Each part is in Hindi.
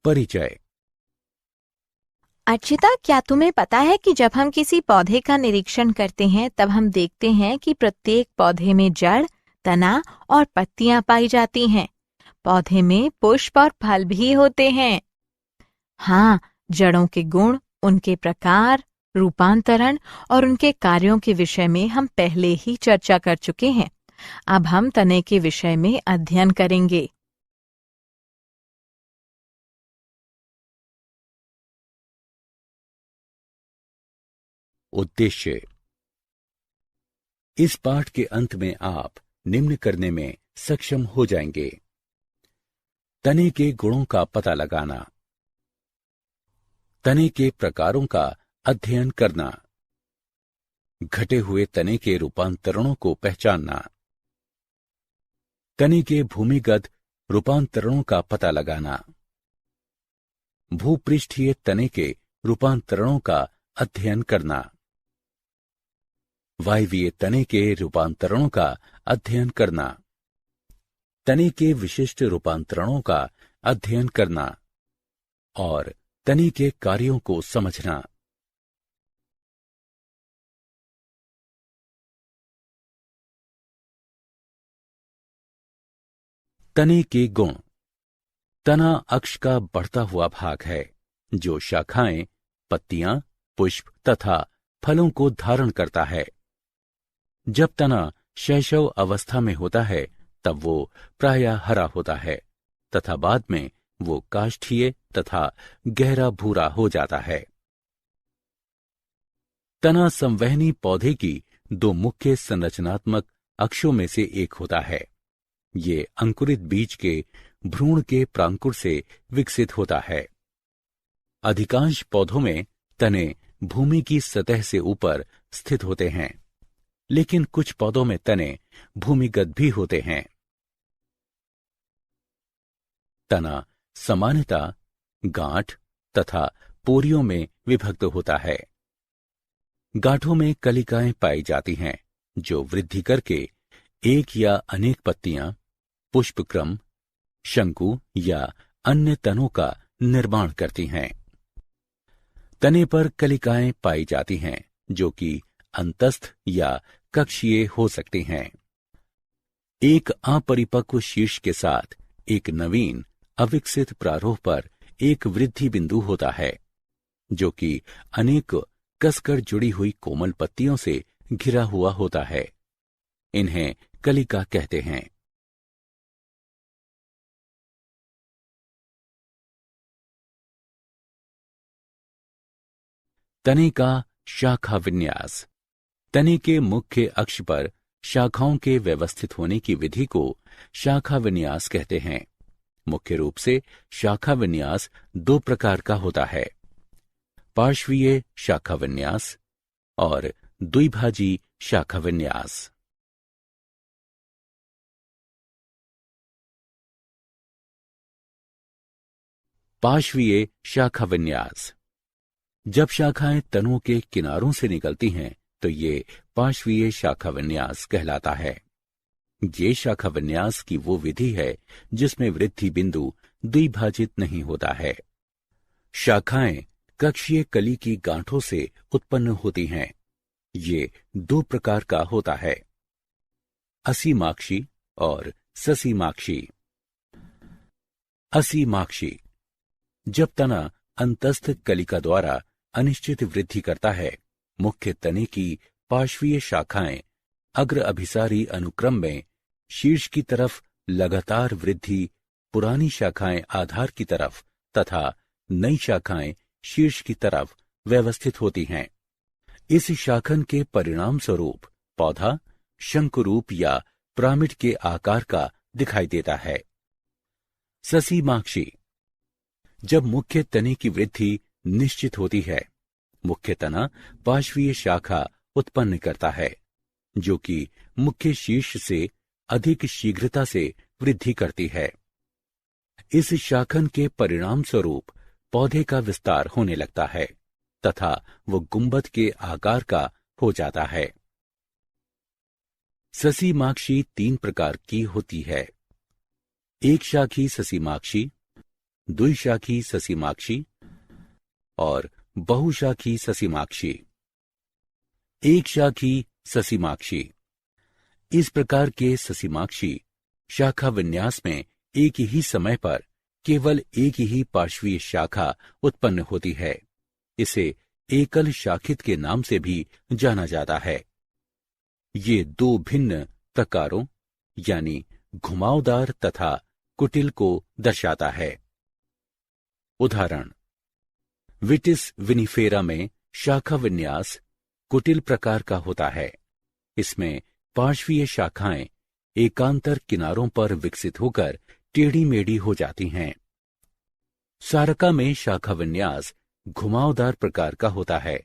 परिचय। अर्चिता, क्या तुम्हें पता है कि जब हम किसी पौधे का निरीक्षण करते हैं तब हम देखते हैं कि प्रत्येक पौधे में जड़, तना और पत्तियां पाई जाती हैं। पौधे में पुष्प और फल भी होते हैं। हाँ, जड़ों के गुण, उनके प्रकार, रूपांतरण और उनके कार्यों के विषय में हम पहले ही चर्चा कर चुके हैं। अब हम तने के विषय में अध्ययन करेंगे। उद्देश्य। इस पाठ के अंत में आप निम्न करने में सक्षम हो जाएंगे: तने के गुणों का पता लगाना, तने के प्रकारों का अध्ययन करना, घटे हुए तने के रूपांतरणों को पहचानना, तने के भूमिगत रूपांतरणों का पता लगाना, भूपृष्ठीय तने के रूपांतरणों का अध्ययन करना, वायवीय तने के रूपांतरणों का अध्ययन करना, तने के विशिष्ट रूपांतरणों का अध्ययन करना और तने के कार्यों को समझना। तने के गुण। तना अक्ष का बढ़ता हुआ भाग है जो शाखाएं, पत्तियां, पुष्प तथा फलों को धारण करता है। जब तना शैशव अवस्था में होता है तब वो प्रायः हरा होता है तथा बाद में वो काष्ठीय तथा गहरा भूरा हो जाता है। तना संवहनी पौधे की दो मुख्य संरचनात्मक अक्षों में से एक होता है। ये अंकुरित बीज के भ्रूण के प्रांकुर से विकसित होता है। अधिकांश पौधों में तने भूमि की सतह से ऊपर स्थित होते हैं, लेकिन कुछ पौधों में तने भूमिगत भी होते हैं। तना सामान्यतः गांठ तथा पोरियों में विभक्त होता है। गांठों में कलिकाएं पाई जाती हैं जो वृद्धि करके एक या अनेक पत्तियां, पुष्पक्रम, शंकु या अन्य तनों का निर्माण करती हैं। तने पर कलिकाएं पाई जाती हैं जो कि अंतस्थ या कक्षीय हो सकती हैं। एक अपरिपक्व शीर्ष के साथ एक नवीन अविकसित प्रारूप पर एक वृद्धि बिंदु होता है जो कि अनेक कसकर जुड़ी हुई कोमल पत्तियों से घिरा हुआ होता है। इन्हें कलिका कहते हैं। तने का शाखा विन्यास। तने के मुख्य अक्ष पर शाखाओं के व्यवस्थित होने की विधि को शाखा विन्यास कहते हैं। मुख्य रूप से शाखा विन्यास दो प्रकार का होता है: पार्श्वीय शाखा विन्यास और द्विभाजी शाखा विन्यास। पार्श्वीय शाखा विन्यास। जब शाखाएं तनों के किनारों से निकलती हैं तो ये पार्श्वीय शाखा विन्यास कहलाता है। ये शाखा विन्यास की वो विधि है जिसमें वृद्धि बिंदु द्विभाजित नहीं होता है। शाखाएं कक्षीय कली की गांठों से उत्पन्न होती हैं। ये दो प्रकार का होता है: असीमाक्षी और ससीमाक्षी। असीमाक्षी। जब तना अंतस्थ कलिका द्वारा अनिश्चित वृद्धि करता है, मुख्य तने की पार्श्वीय शाखाएं अग्र अभिसारी अनुक्रम में शीर्ष की तरफ लगातार वृद्धि, पुरानी शाखाएं आधार की तरफ तथा नई शाखाएं शीर्ष की तरफ व्यवस्थित होती हैं। इस शाखन के परिणाम स्वरूप पौधा शंकुरूप या पिरामिड के आकार का दिखाई देता है। ससीमाक्षी। जब मुख्य तने की वृद्धि निश्चित होती है, मुख्य तना पार्श्वीय शाखा उत्पन्न करता है जो कि मुख्य शीर्ष से अधिक शीघ्रता से वृद्धि करती है। इस शाखन के परिणाम स्वरूप पौधे का विस्तार होने लगता है तथा वो गुंबद के आकार का हो जाता है। ससीमाक्षी तीन प्रकार की होती है: एक शाखी ससीमाक्षी, द्विशाखी ससीमाक्षी और बहुशाखी ससीमाक्षी। एक शाखी ससीमाक्षी। इस प्रकार के ससीमाक्षी शाखा विन्यास में एक ही समय पर केवल एक ही पार्श्वीय शाखा उत्पन्न होती है। इसे एकल शाखित के नाम से भी जाना जाता है। ये दो भिन्न प्रकारों यानी घुमावदार तथा कुटिल को दर्शाता है। उदाहरण, विटिस विनिफेरा में शाखा विन्यास कुटिल प्रकार का होता है। इसमें पार्श्वीय शाखाएं एकांतर किनारों पर विकसित होकर टेढ़ी मेढ़ी हो जाती हैं। सारका में शाखा विन्यास घुमावदार प्रकार का होता है।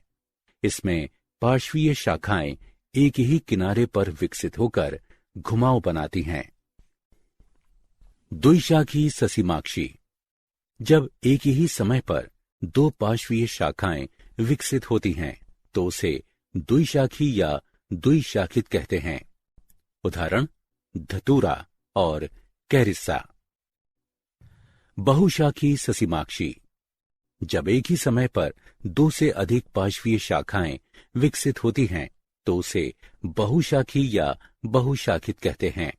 इसमें पार्श्वीय शाखाएं एक ही किनारे पर विकसित होकर घुमाव बनाती हैं। द्विशाखी ससीमाक्षी। जब एक ही समय पर दो पार्श्वीय शाखाएं विकसित होती हैं तो उसे द्विशाखी या द्विशाखित कहते हैं। उदाहरण, धतूरा और कैरिस्सा। बहुशाखी ससीमाक्षी। जब एक ही समय पर दो से अधिक पार्श्वीय शाखाएं विकसित होती हैं तो उसे बहुशाखी या बहुशाखित कहते हैं।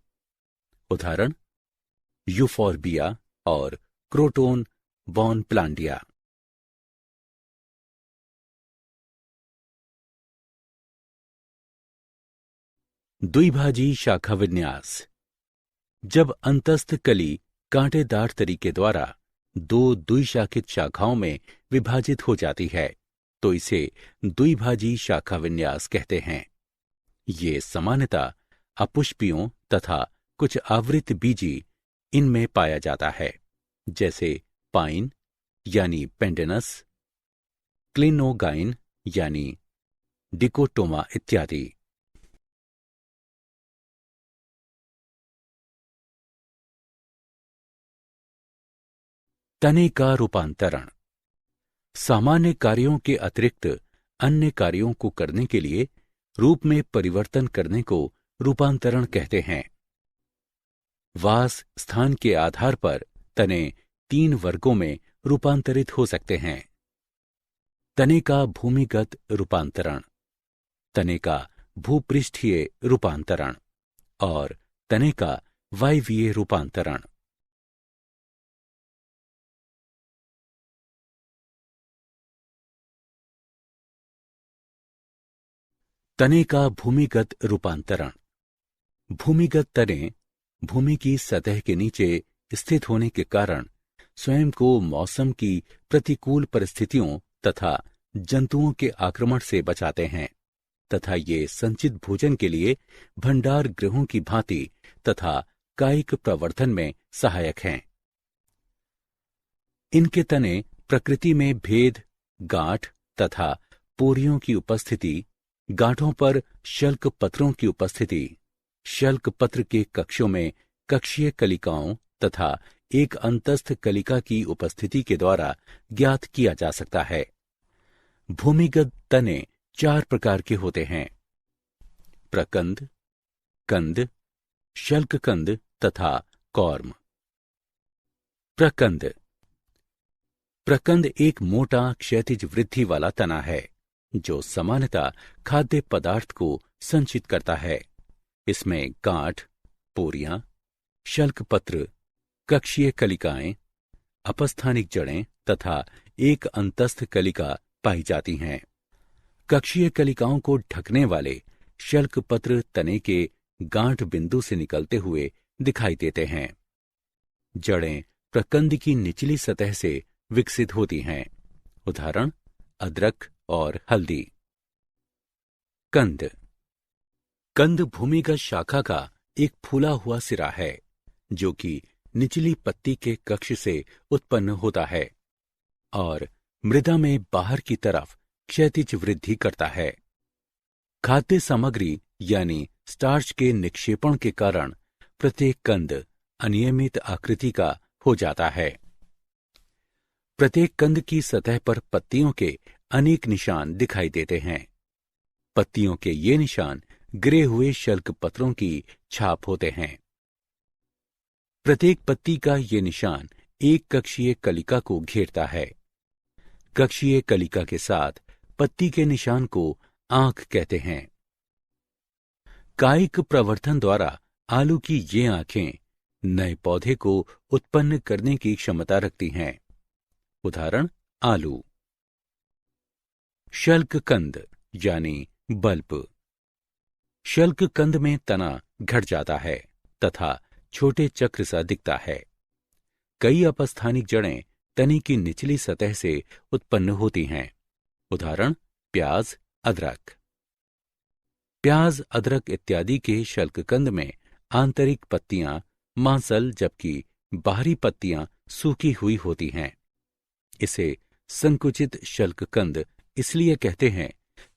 उदाहरण, यूफोर्बिया और क्रोटोन बॉनप्लांडिया। द्विभाजी शाखा विन्यास। जब अंतस्थ कली कांटेदार तरीके द्वारा दो द्विशाखित शाखाओं में विभाजित हो जाती है तो इसे द्विभाजी शाखा विन्यास कहते हैं। ये सामान्यतः अपुष्पियों तथा कुछ आवृत बीजी इनमें पाया जाता है, जैसे पाइन यानी पेंडेनस, क्लिनोगाइन यानी डिकोटोमा इत्यादि। तने का रूपांतरण। सामान्य कार्यों के अतिरिक्त अन्य कार्यों को करने के लिए रूप में परिवर्तन करने को रूपांतरण कहते हैं। वास स्थान के आधार पर तने 3 वर्गों में रूपांतरित हो सकते हैं। तने का भूमिगत रूपांतरण, तने का भूपृष्ठीय रूपांतरण और तने का वायवीय रूपांतरण। तने का भूमिगत रूपांतरण। भूमिगत तने भूमि की सतह के नीचे स्थित होने के कारण स्वयं को मौसम की प्रतिकूल परिस्थितियों तथा जंतुओं के आक्रमण से बचाते हैं तथा ये संचित भोजन के लिए भंडार गृहों की भांति तथा कायिक प्रवर्धन में सहायक हैं। इनके तने प्रकृति में भेद, गांठ तथा पोरियों की उपस्थिति, गांठों पर शल्क पत्रों की उपस्थिति, शल्क पत्र के कक्षों में कक्षीय कलिकाओं तथा एक अंतस्थ कलिका की उपस्थिति के द्वारा ज्ञात किया जा सकता है। भूमिगत तने 4 प्रकार के होते हैं: प्रकंद, कंद, शल्ककंद तथा कौर्म। प्रकंद। प्रकंद एक मोटा क्षैतिज वृद्धि वाला तना है जो सामान्यतः खाद्य पदार्थ को संचित करता है। इसमें गांठ, पोरियां, शल्कपत्र, कक्षीय कलिकाएं, अपस्थानिक जड़ें तथा एक अंतस्थ कलिका पाई जाती हैं। कक्षीय कलिकाओं को ढकने वाले शल्कपत्र तने के गांठ बिंदु से निकलते हुए दिखाई देते हैं। जड़ें प्रकंद की निचली सतह से विकसित होती हैं। उदाहरण, अदरक और हल्दी। कंद। कंद भूमिगत शाखा का एक फूला हुआ सिरा है जो कि निचली पत्ती के कक्ष से उत्पन्न होता है और मृदा में बाहर की तरफ क्षैतिज वृद्धि करता है। खाद्य सामग्री यानी स्टार्च के निक्षेपण के कारण प्रत्येक कंद अनियमित आकृति का हो जाता है। प्रत्येक कंद की सतह पर पत्तियों के अनेक निशान दिखाई देते हैं। पत्तियों के ये निशान गिरे हुए शल्क पत्रों की छाप होते हैं। प्रत्येक पत्ती का ये निशान एक कक्षीय कलिका को घेरता है। कक्षीय कलिका के साथ पत्ती के निशान को आंख कहते हैं। कायिक प्रवर्धन द्वारा आलू की ये आंखें नए पौधे को उत्पन्न करने की क्षमता रखती हैं। उदाहरण आलू। शल्ककंद यानी बल्ब। शल्ककंद में तना घट जाता है तथा छोटे चक्र सा दिखता है। कई अपस्थानिक जड़ें तने की निचली सतह से उत्पन्न होती हैं। उदाहरण प्याज, अदरक। प्याज, अदरक इत्यादि के शल्ककंद में आंतरिक पत्तियां मांसल जबकि बाहरी पत्तियां सूखी हुई होती हैं। इसे संकुचित शल्ककंद इसलिए कहते हैं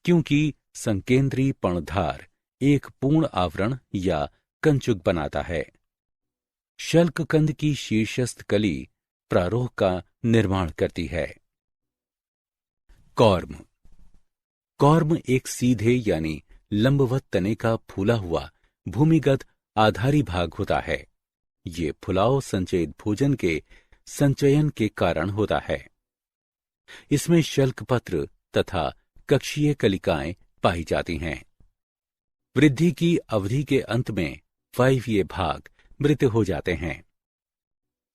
क्योंकि संकेंद्री पर्णधार एक पूर्ण आवरण या कंचुक बनाता है। शल्ककंद की शीर्षस्थ कली प्रारोह का निर्माण करती है। कॉर्म। कॉर्म एक सीधे यानी लंबवत तने का फूला हुआ भूमिगत आधारी भाग होता है। ये फुलाव संचयित भोजन के संचयन के कारण होता है। इसमें शल्कपत्र तथा कक्षीय कलिकाएं पाई जाती हैं। वृद्धि की अवधि के अंत में वायवीय भाग मृत हो जाते हैं।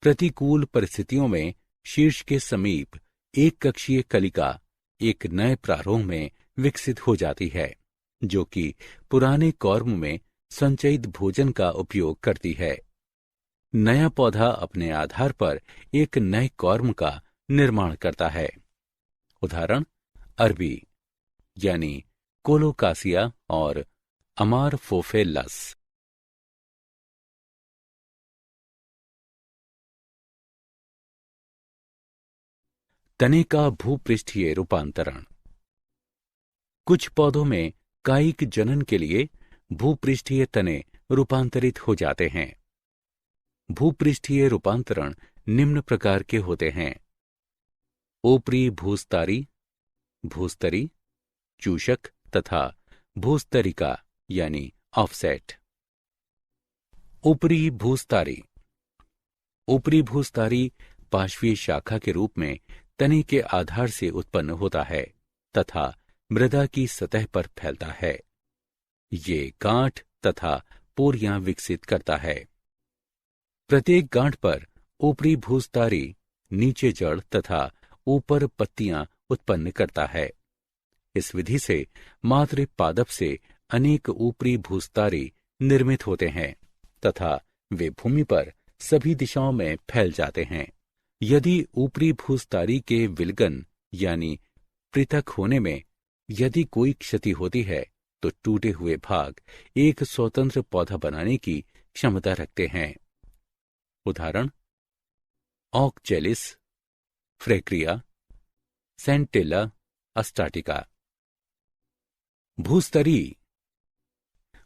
प्रतिकूल परिस्थितियों में शीर्ष के समीप एक कक्षीय कलिका एक नए प्रारोह में विकसित हो जाती है, जो कि पुराने कॉर्म में संचयित भोजन का उपयोग करती है। नया पौधा अपने आधार पर एक नए कॉर्म का निर्माण करता है। उदाहरण अरबी यानी कोलोकासिया और अमारफोफेलस। तने का भूपृष्ठीय रूपांतरण। कुछ पौधों में कायिक जनन के लिए भूपृष्ठीय तने रूपांतरित हो जाते हैं। भूपृष्ठीय रूपांतरण निम्न प्रकार के होते हैं: ऊपरी भूस्तरी, भूस्तरी, चूषक तथा भूस्तरिका यानी ऑफसेट। ऊपरी भूस्तरी। ऊपरी भूस्तरी पार्श्वीय शाखा के रूप में तने के आधार से उत्पन्न होता है तथा मृदा की सतह पर फैलता है। ये गांठ तथा पोरियां विकसित करता है। प्रत्येक गांठ पर ऊपरी भूस्तरी नीचे जड़ तथा ऊपर पत्तियां उत्पन्न करता है। इस विधि से मात्र पादप से अनेक ऊपरी भूस्तरी निर्मित होते हैं तथा वे भूमि पर सभी दिशाओं में फैल जाते हैं। यदि ऊपरी भूस्तरी के विलगन यानी पृथक होने में यदि कोई क्षति होती है तो टूटे हुए भाग एक स्वतंत्र पौधा बनाने की क्षमता रखते हैं। उदाहरण ऑक्जेलिस, फ्रेक्रिया, सेंटेला अस्टाटिका। भूस्तरी।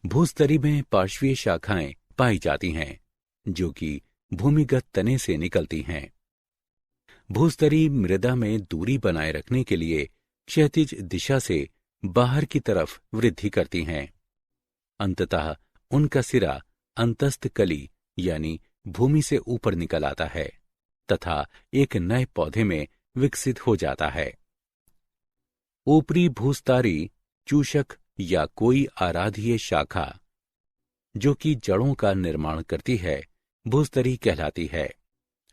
भूस्तरी में पार्श्वीय शाखाएं पाई जाती हैं जो कि भूमिगत तने से निकलती हैं। भूस्तरी मृदा में दूरी बनाए रखने के लिए क्षैतिज दिशा से बाहर की तरफ वृद्धि करती हैं। अंततः उनका सिरा अंतस्थ कली यानी भूमि से ऊपर निकल आता है तथा एक नए पौधे में विकसित हो जाता है। ऊपरी भूस्तरी चूषक या कोई आराध्य शाखा जो कि जड़ों का निर्माण करती है भूस्तरी कहलाती है।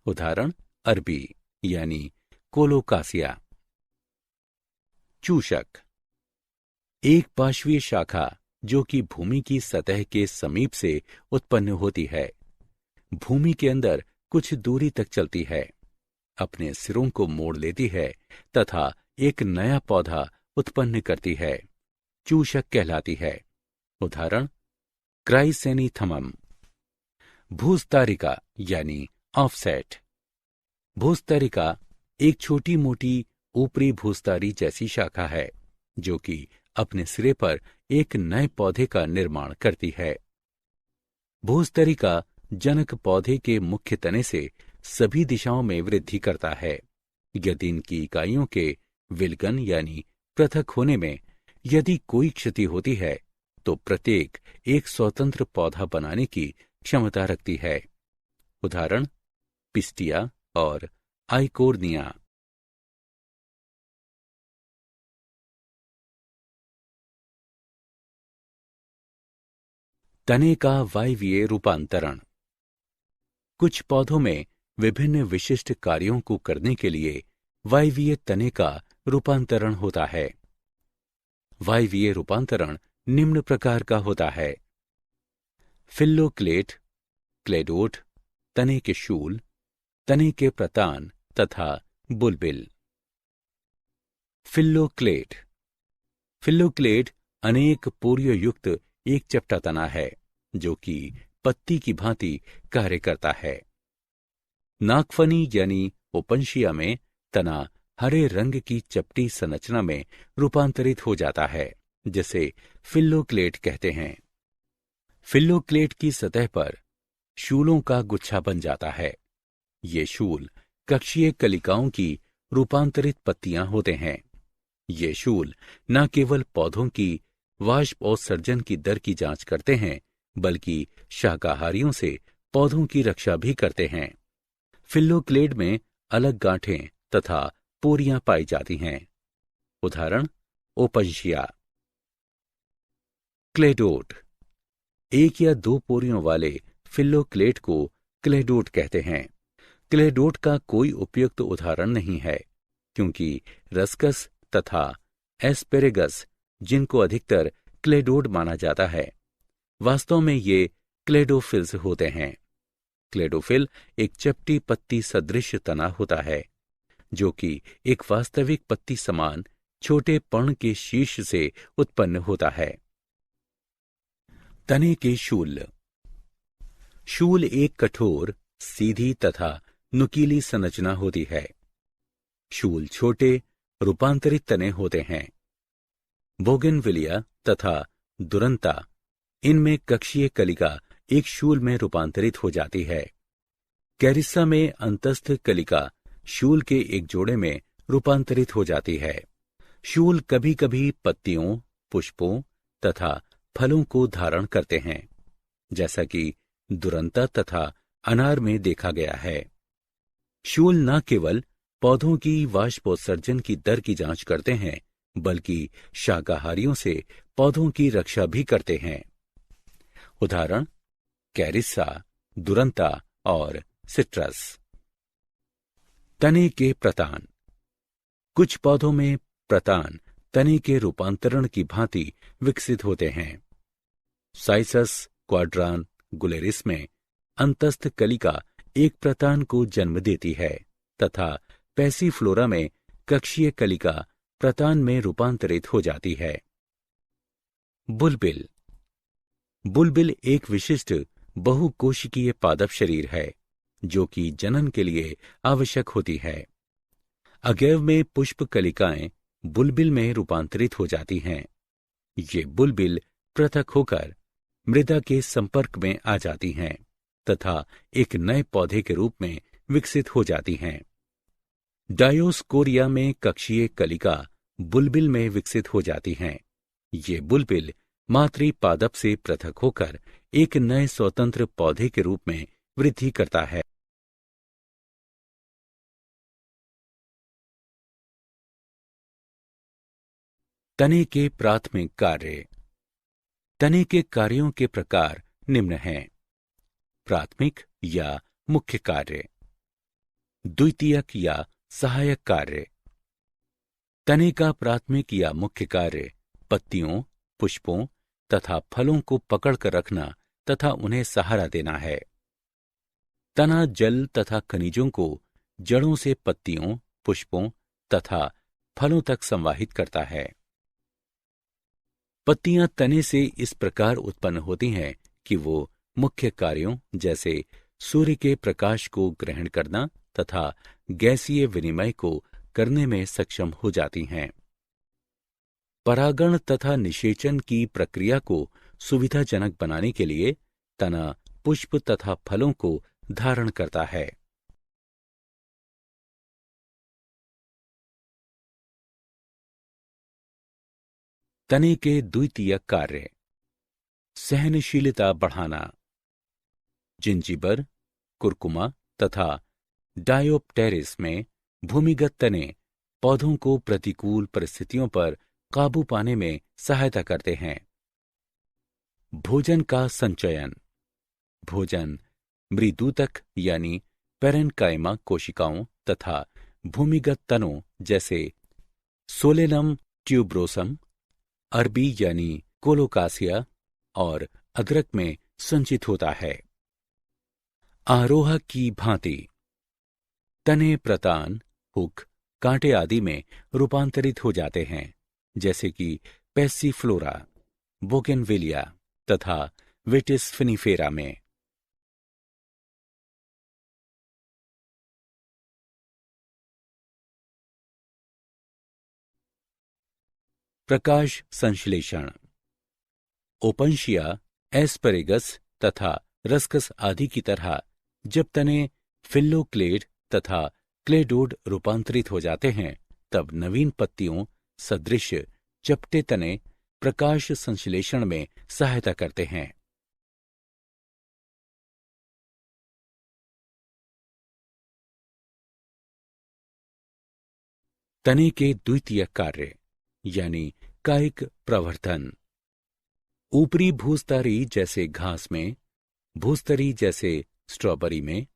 उदाहरण अरबी यानी कोलोकासिया। चूषक। एक पार्श्वीय शाखा जो कि भूमि की सतह के समीप से उत्पन्न होती है, भूमि के अंदर कुछ दूरी तक चलती है, अपने सिरों को मोड़ लेती है तथा एक नया पौधा उत्पन्न करती है, चूषक कहलाती है। उदाहरण क्राइसेनीथमम। भूस्तरिका यानी ऑफसेट। भूस्तरिका एक छोटी मोटी ऊपरी भूस्तरी जैसी शाखा है जो कि अपने सिरे पर एक नए पौधे का निर्माण करती है। भूस्तरिका जनक पौधे के मुख्य तने से सभी दिशाओं में वृद्धि करता है। यदि इनकी इकाइयों के विलगन यानी पृथक होने में यदि कोई क्षति होती है तो प्रत्येक एक स्वतंत्र पौधा बनाने की क्षमता रखती है। उदाहरण पिस्टिया, और आइकोर्निया। तने का वायवीय रूपांतरण। कुछ पौधों में विभिन्न विशिष्ट कार्यों को करने के लिए वायवीय तने का रूपांतरण होता है। वायवीय रूपांतरण निम्न प्रकार का होता है: फिल्लोक्लेट, क्लेडोट, तने के शूल, तने के प्रतान तथा बुलबिल। फिल्लोक्लेट। फिल्लोक्लेट अनेक पोरियोयुक्त एक चपटा तना है जो कि पत्ती की भांति कार्य करता है। नागफनी यानी ओपनशिया में तना हरे रंग की चपटी संरचना में रूपांतरित हो जाता है, जिसे फिल्लोक्लेट कहते हैं। फिल्लोक्लेट की सतह पर शूलों का गुच्छा बन जाता है। ये शूल कक्षीय कलिकाओं की रूपांतरित पत्तियां होते हैं। ये शूल न केवल पौधों की वाष्पोत्सर्जन की दर की जांच करते हैं, बल्कि शाकाहारियों से पौधों की रक्षा भी करते हैं। फिल्लोक्लेट में अलग गांठें तथा पोरियां पाई जाती हैं। उदाहरण: ओपनशिया। क्लेडोट। एक या दो पोरियों वाले फिल्लोक्लेट को क्लेडोट कहते हैं। क्लेडोट का कोई उपयुक्त उदाहरण नहीं है, क्योंकि रस्कस तथा एस्पेरेगस, जिनको अधिकतर क्लेडोट माना जाता है, वास्तव में ये क्लेडोफिल्स होते हैं। क्लेडोफिल एक चपटी पत्ती सदृश तना होता है, जो कि एक वास्तविक पत्ती समान छोटे पर्ण के शीर्ष से उत्पन्न होता है। तने के शूल। शूल एक कठोर, सीधी तथा नुकीली संरचना होती है। शूल छोटे, रूपांतरित तने होते हैं। बोगनविलिया तथा दुरंता, इनमें कक्षीय कलिका एक शूल में रूपांतरित हो जाती है। कैरिसा में अंतस्थ कलिका शूल के एक जोड़े में रूपांतरित हो जाती है। शूल कभी कभी पत्तियों, पुष्पों तथा फलों को धारण करते हैं, जैसा कि दुरंता तथा अनार में देखा गया है। शूल न केवल पौधों की वाष्पोत्सर्जन की दर की जांच करते हैं, बल्कि शाकाहारियों से पौधों की रक्षा भी करते हैं। उदाहरण: कैरिसा, दुरंता और सिट्रस। तने के प्रतान। कुछ पौधों में प्रतान तने के रूपांतरण की भांति विकसित होते हैं। साइसस क्वाड्रान गुलेरिस में अंतस्थ कलिका एक प्रतान को जन्म देती है तथा पैसीफ्लोरा में कक्षीय कलिका प्रतान में रूपांतरित हो जाती है। बुलबिल। बुलबिल एक विशिष्ट बहुकोशिकीय पादप शरीर है, जो कि जनन के लिए आवश्यक होती है। अगैव में पुष्प कलिकाएं बुलबिल में रूपांतरित हो जाती हैं। ये बुलबिल पृथक होकर मृदा के संपर्क में आ जाती हैं तथा एक नए पौधे के रूप में विकसित हो जाती हैं। डायोस्कोरिया में कक्षीय कलिका बुलबिल में विकसित हो जाती हैं। ये बुलबिल मातृ पादप से पृथक होकर एक नए स्वतंत्र पौधे के रूप में वृद्धि करता है। तने के प्राथमिक कार्य। तने के कार्यों के प्रकार निम्न हैं: प्राथमिक या मुख्य कार्य, द्वितीयक या सहायक कार्य। तने का प्राथमिक या मुख्य कार्य पत्तियों, पुष्पों तथा फलों को पकड़कर रखना तथा उन्हें सहारा देना है। तना जल तथा खनिजों को जड़ों से पत्तियों, पुष्पों तथा फलों तक संवाहित करता है। पत्तियां तने से इस प्रकार उत्पन्न होती हैं कि वो मुख्य कार्यों जैसे सूर्य के प्रकाश को ग्रहण करना तथा गैसीय विनिमय को करने में सक्षम हो जाती हैं। परागण तथा निषेचन की प्रक्रिया को सुविधाजनक बनाने के लिए तना पुष्प तथा फलों को धारण करता है। तने के द्वितीयक कार्य: सहनशीलता बढ़ाना। जिंजीबर, कुरकुमा तथा डायोप्टेरिस में भूमिगत तने पौधों को प्रतिकूल परिस्थितियों पर काबू पाने में सहायता करते हैं। भोजन का संचयन। भोजन मृदूतक यानी पेरेन्काइमा कोशिकाओं तथा भूमिगत तनों जैसे सोलेनम ट्यूब्रोसम, अरबी यानी कोलोकासिया और अदरक में संचित होता है। आरोहक की भांति तने प्रतान, हुक, कांटे आदि में रूपांतरित हो जाते हैं, जैसे कि पैसिफ्लोरा, बोगेनविलिया तथा विटिस फिनिफेरा में। प्रकाश संश्लेषण। ओपनशिया, एस्परेगस तथा रस्कस आदि की तरह जब तने फिल्लोक्लेड तथा क्लेडोड रूपांतरित हो जाते हैं, तब नवीन पत्तियों सदृश चपटे तने प्रकाश संश्लेषण में सहायता करते हैं। तने के द्वितीयक कार्य यानी कायिक प्रवर्धन। ऊपरी भूस्तरी जैसे घास में, भूस्तरी जैसे स्ट्रॉबेरी में,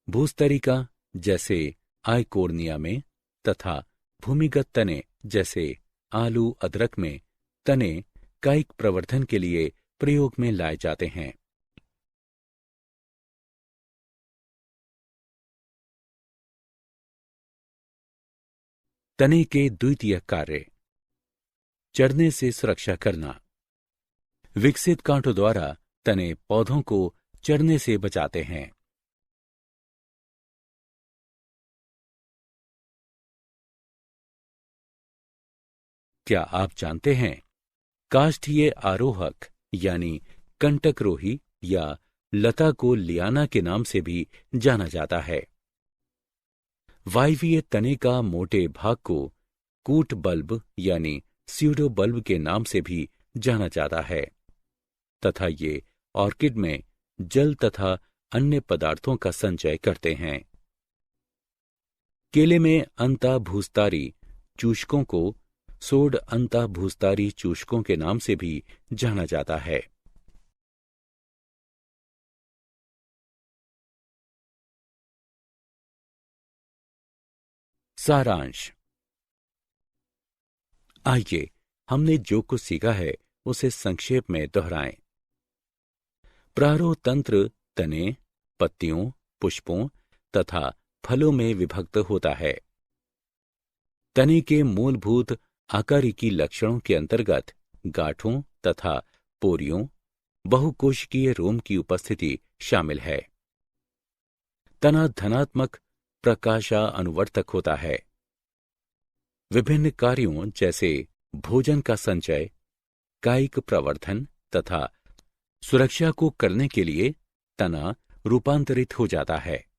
भूस्तरिका जैसे आइकोर्निया में तथा भूमिगत तने जैसे आलू अदरक में तने कायिक प्रवर्धन के लिए प्रयोग में लाए जाते हैं। तने के द्वितीयक कार्य। चढ़ने से सुरक्षा करना। विकसित कांटों द्वारा तने पौधों को चढ़ने से बचाते हैं। क्या आप जानते हैं काष्ठीय आरोहक यानी कंटकरोही या लता को लियाना के नाम से भी जाना जाता है। वायवीय तने का मोटे भाग को कूट बल्ब यानी स्यूडो बल्ब के नाम से भी जाना जाता है तथा ये ऑर्किड में जल तथा अन्य पदार्थों का संचय करते हैं। केले में अंतःभूस्तारी चूषकों को सोड अंतःभूस्तारी चूषकों के नाम से भी जाना जाता है। सारांश। आइए हमने जो कुछ सीखा है उसे संक्षेप में दोहराएं। प्रारोह तंत्र तने, पत्तियों, पुष्पों तथा फलों में विभक्त होता है। तने के मूलभूत आकारिकी लक्षणों के अंतर्गत गांठों तथा पोरियों, बहुकोशिकीय रोम की उपस्थिति शामिल है। तना धनात्मक प्रकाशा अनुवर्तक होता है। विभिन्न कार्यों जैसे भोजन का संचय, कायिक प्रवर्धन तथा सुरक्षा को करने के लिए तना रूपांतरित हो जाता है।